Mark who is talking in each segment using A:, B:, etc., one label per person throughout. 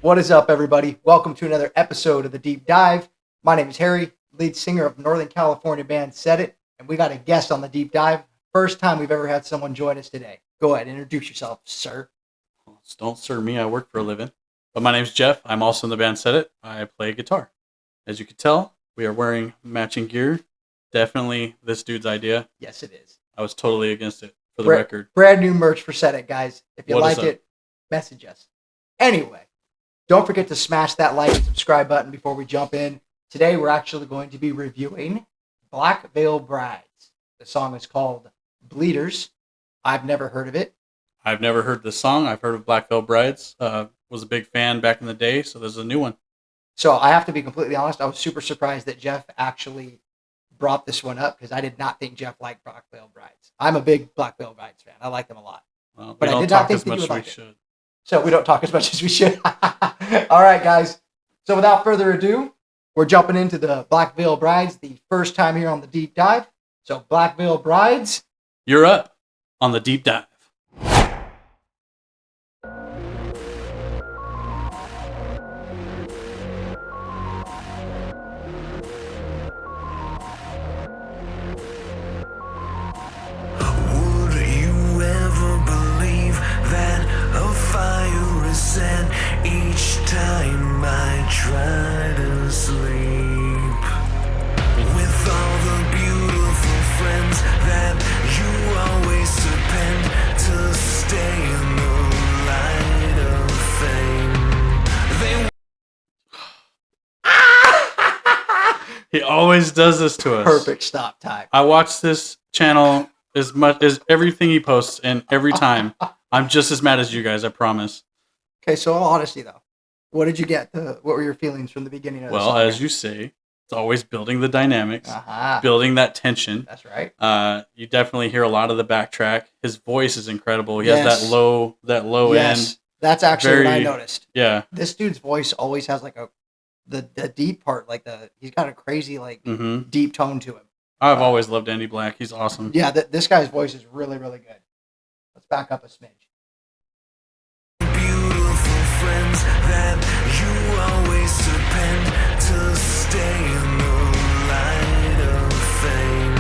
A: What is up, everybody? Welcome to another episode of The Deep Dive. My name is Harry, lead singer of Northern California band Set It, and we got a guest on The Deep Dive. First time we've ever had someone join us today. Go ahead, introduce yourself, sir.
B: Don't sir me, I work for a living. But my name's Jeff. I'm also in the band Set It. I play guitar. As you can tell, we are wearing matching gear. Definitely this dude's idea.
A: Yes, it is.
B: I was totally against it, for the record.
A: Brand new merch for Set It, guys. If you
B: What
A: like
B: is
A: it, message us. Anyway, don't forget to smash that like and subscribe button before we jump in. Today, we're actually going to be reviewing Black Veil Brides. The song is called Bleeders. I've never heard of it.
B: I've never heard this song. I've heard of Black Veil Brides. Was a big fan back in the day, so this is a new one.
A: So I have to be completely honest. I was super surprised that Jeff actually brought this one up because I did not think Jeff liked Black Veil Brides. I'm a big Black Veil Brides fan. I like them a lot.
B: Well,
A: But
B: we
A: I
B: don't
A: did not
B: talk
A: think
B: as
A: that you
B: much
A: would
B: as we
A: like it.
B: should.
A: So we don't talk as much as we should. All right, guys. So without further ado, we're jumping into the Black Veil Brides, the first time here on the Deep Dive. So Black Veil Brides.
B: You're up on the Deep Dive.
C: Would you ever believe that a fire is set each time I try to sleep? With all the beautiful friends that you always depend to stay in the light of fame.
B: He always does this to us.
A: Perfect stop time.
B: I watch this channel as much as everything he posts, and every time I'm just as mad as you guys, I promise.
A: Okay, so all honesty though, what did you get? What were your feelings from the beginning of the
B: Well,
A: song?
B: as you say, it's always building the dynamics,
A: Aha.
B: building that tension.
A: That's right.
B: You definitely hear a lot of the backtrack. His voice is incredible. He
A: Yes.
B: has that low
A: Yes,
B: end.
A: that's actually what I
B: Very-
A: noticed.
B: Yeah.
A: This dude's voice always has like the deep part, like he's got a crazy
B: hmm
A: deep tone to him.
B: I've always loved Andy Black. He's awesome.
A: Yeah, this guy's voice is really, really good. Let's back up a smidge.
C: Beautiful friends that you always depend to stay in the light of fame.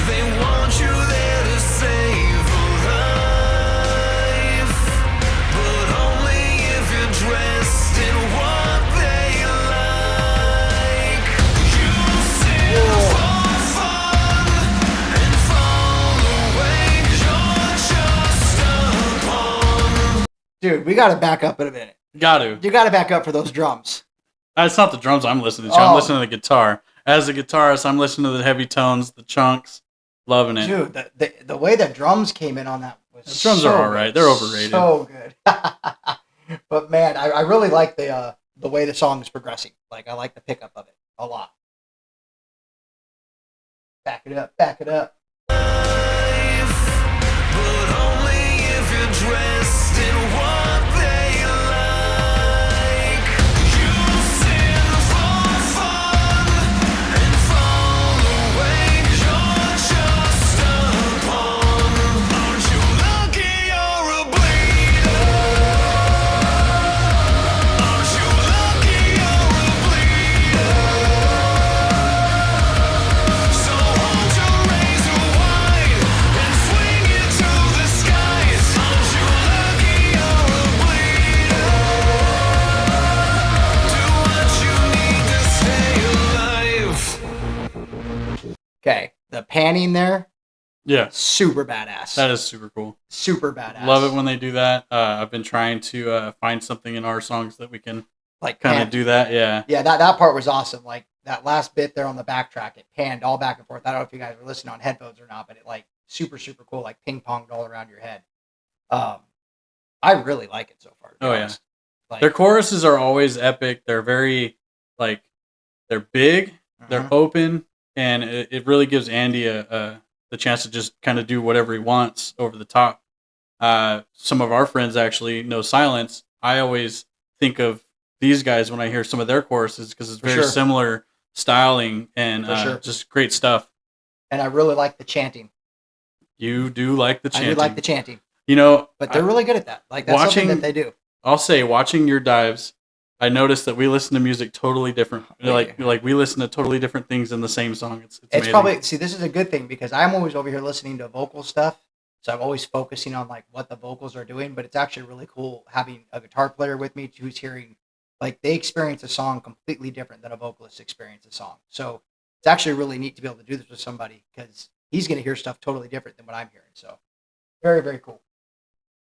C: They want you there to save a life, but only if you're dressed in what they like. You sin for fun and fall away. You're just a pawn.
A: Dude, we got to back up in a minute.
B: Got to.
A: You got to back up for those drums.
B: It's not the drums I'm listening to.
A: Oh.
B: I'm listening to the guitar. As a guitarist, I'm listening to the heavy tones, the chunks. Loving it.
A: Dude, the way the drums came in on that was
B: The drums
A: so
B: are all right.
A: good.
B: They're overrated.
A: So good. But man, I really like the way the song is progressing. Like I like the pickup of it a lot. Back it up, back it up.
C: Life, but only if you're dressed in what they like. You sin for fun and fall away. You're just a pawn. Aren't you lucky you're a bleeder? Aren't you lucky you're a bleeder? So hold your razor wide and swing it to the skies. Aren't you lucky you're a bleeder? Do what you need to stay alive.
A: Okay, the panning there,
B: Yeah.
A: super badass.
B: That is super cool.
A: super badass.
B: Love it when they do that. I've been trying to find something in our songs that we can
A: like
B: kind
A: pan.
B: of do that. Yeah.
A: Yeah, that part was awesome. Like that last bit there on the backtrack, it panned all back and forth. I don't know if you guys were listening on headphones or not, but it like super cool, like ping ponged all around your head. I really like it so far. to be
B: Oh, yeah.
A: honest. Like,
B: Their choruses are always epic. They're very, they're big, they're
A: mhm.
B: open, and it really gives Andy the chance to just kind of do whatever he wants over the top. Some of our friends actually know Silence. I always think of these guys when I hear some of their choruses because it's
A: For
B: very
A: sure.
B: similar styling and
A: For sure.
B: just great stuff.
A: And I really like the chanting.
B: You do like the chanting.
A: I do like the chanting,
B: You know,
A: but they're really good at that. Like that's
B: watching-
A: something that they do.
B: I'll say watching your dives I noticed that we listen to music totally different.
A: Oh,
B: Like we listen to totally different things in the same song. It's
A: It's
B: amazing.
A: probably, see, this is a good thing because I'm always over here listening to vocal stuff. So I'm always focusing on like what the vocals are doing, but it's actually really cool having a guitar player with me who's hearing, like, they experience a song completely different than a vocalist experience a song. So it's actually really neat to be able to do this with somebody because he's going to hear stuff totally different than what I'm hearing. So very, very cool.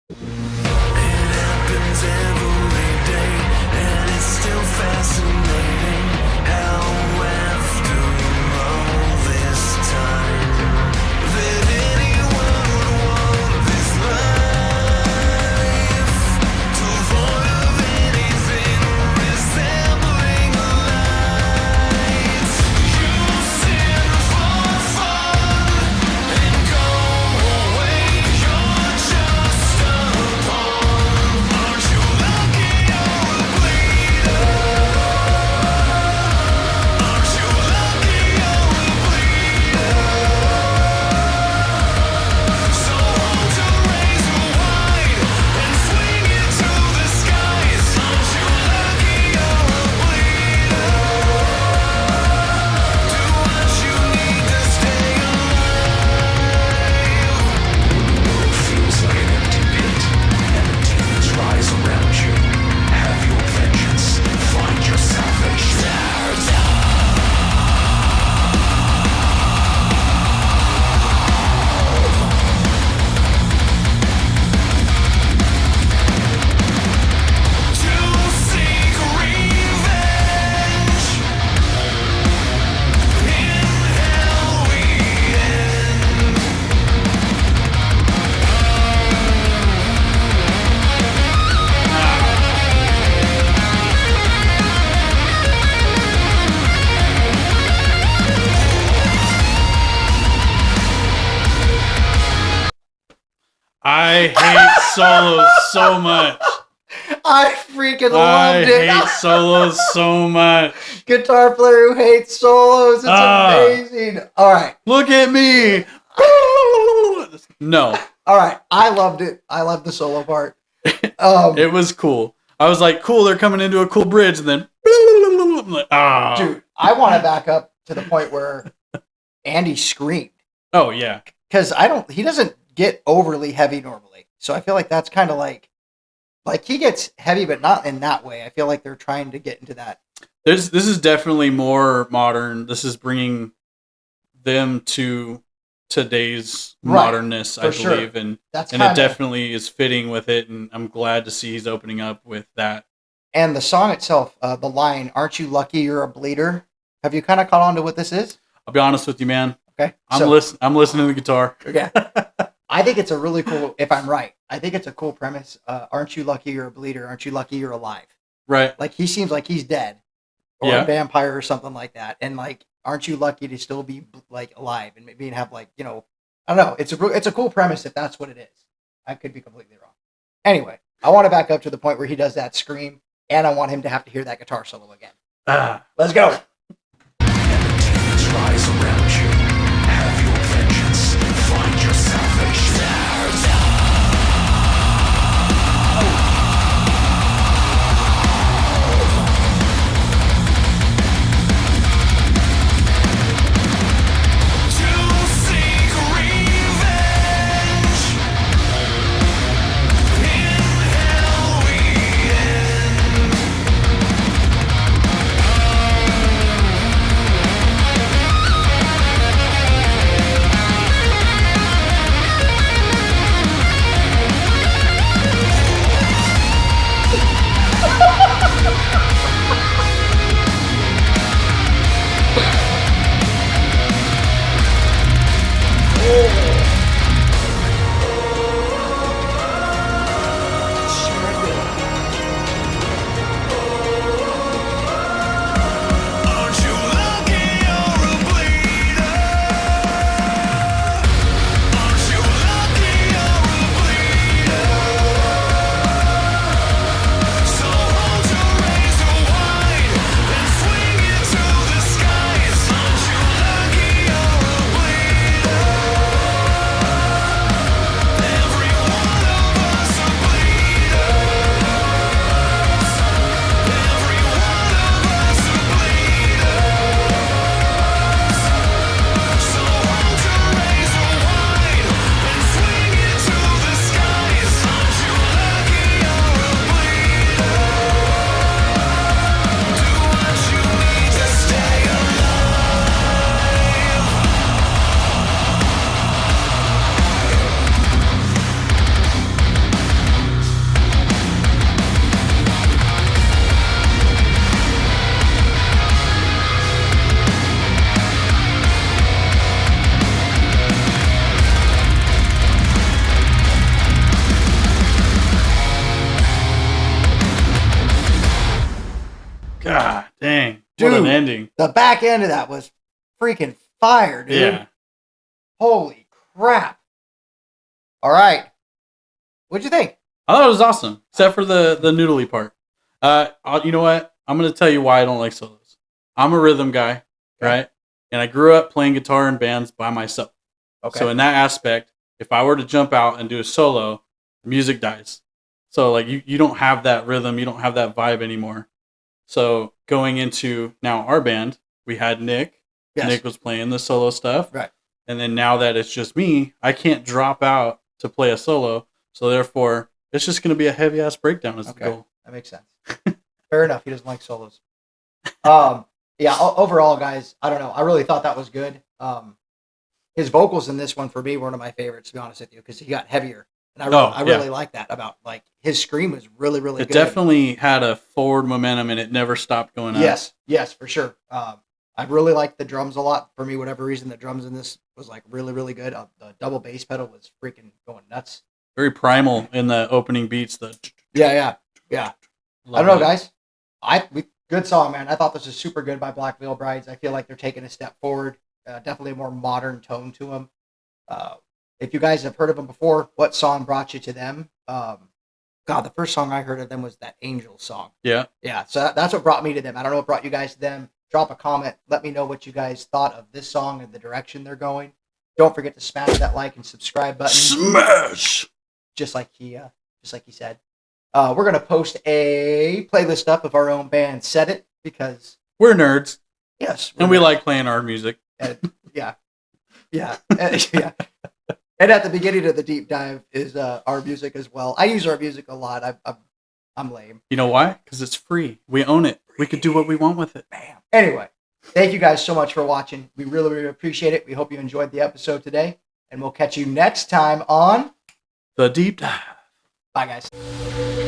C: Happens every day, and it's still fascinating how after all this time that anyone would want this life to void of anything resembling a light. You sin for fun and go away. You're just a pawn. Aren't you lucky you're a bleeder? Aren't you lucky you're a bleeder? So hold your razor wide and swing it to the skies. Aren't you lucky you're a bleeder? Do what you need to stay alive. Feels like an empty pit, and the demons rise around you. Have your vengeance, find your salvation. To seek revenge. In hell we end.
B: I hate solos so much.
A: I freaking
B: I
A: loved it.
B: hate solos so much.
A: Guitar player who hates solos. It's amazing. All right.
B: Look at me. No,
A: All right. I loved it. I loved the solo part.
B: it was cool. I was like, cool, they're coming into a cool bridge, and then I'm like, ah.
A: Dude, I want to back up to the point where Andy screamed.
B: Oh yeah.
A: Because he doesn't get overly heavy normally. So I feel like that's kind of like he gets heavy, but not in that way. I feel like they're trying to get into that.
B: This is definitely more modern. This is bringing them to today's
A: Right,
B: modernness, I
A: for sure.
B: believe, and
A: That's
B: it
A: kind of,
B: definitely is fitting with it. And I'm glad to see he's opening up with that.
A: and the song itself, the line, "Aren't you lucky you're a bleeder?" Have you kind of caught on to what this is?
B: I'll be honest with you, man.
A: Okay.
B: I'm listening to the guitar.
A: Okay. I think it's a really cool, if I'm right, I think it's a cool premise. Aren't you lucky you're a bleeder? Aren't you lucky you're alive?
B: Right.
A: Like, he seems like he's dead or
B: Yeah.
A: a vampire or something like that. And like, aren't you lucky to still be like alive and maybe have like, I don't know. It's a cool premise if that's what it is. I could be completely wrong. Anyway, I want to back up to the point where he does that scream, and I want him to have to hear that guitar solo again.
B: Ah.
A: Let's go.
C: Demons rise around you. Have your vengeance, find your salvation. To seek revenge. In hell we end.
B: an ending.
A: The back end of that was freaking fire, dude.
B: Yeah.
A: Holy crap. All right. What'd you think?
B: I thought it was awesome, except for the noodly part. You know what? I'm going to tell you why I don't like solos. I'm a rhythm guy, right? And I grew up playing guitar in bands by myself.
A: Okay.
B: So in that aspect, if I were to jump out and do a solo, the music dies. So like you don't have that rhythm, you don't have that vibe anymore. So going into now our band, we had Nick.
A: Yes.
B: Nick was playing the solo stuff.
A: Right.
B: And then now that it's just me, I can't drop out to play a solo. So therefore, it's just going to be a heavy ass breakdown as the goal.
A: That makes sense. Fair enough. He doesn't like solos. Yeah. Overall, guys, I don't know. I really thought that was good. His vocals in this one for me were one of my favorites, to be honest with you, because he got heavier, and I really like that about like his scream was really
B: It
A: good.
B: definitely had a forward momentum, and it never stopped going up.
A: Yes, for sure. I really liked the drums a lot. For me, whatever reason, the drums in this was like really good. The double bass pedal was freaking going nuts.
B: Very primal in the opening beats.
A: Yeah. I don't know, guys. Good song, man. I thought this was super good by Black Veil Brides. I feel like they're taking a step forward. Definitely a more modern tone to them. If you guys have heard of them before, what song brought you to them? The first song I heard of them was that Angel song.
B: Yeah.
A: So that's what brought me to them. I don't know what brought you guys to them. Drop a comment. Let me know what you guys thought of this song and the direction they're going. Don't forget to smash that like and subscribe button.
B: Smash!
A: Just like he said. We're gonna post a playlist up of our own band, Set It, because
B: we're nerds.
A: Yes,
B: and we like playing our music.
A: Yeah. And at the beginning of the deep dive is our music as well. I use our music a lot. I'm lame.
B: You know why? Because it's free. We own it. We could do what we want with it.
A: Bam. Anyway, thank you guys so much for watching. We really appreciate it. We hope you enjoyed the episode today, and we'll catch you next time on
B: The Deep Dive.
A: Bye, guys.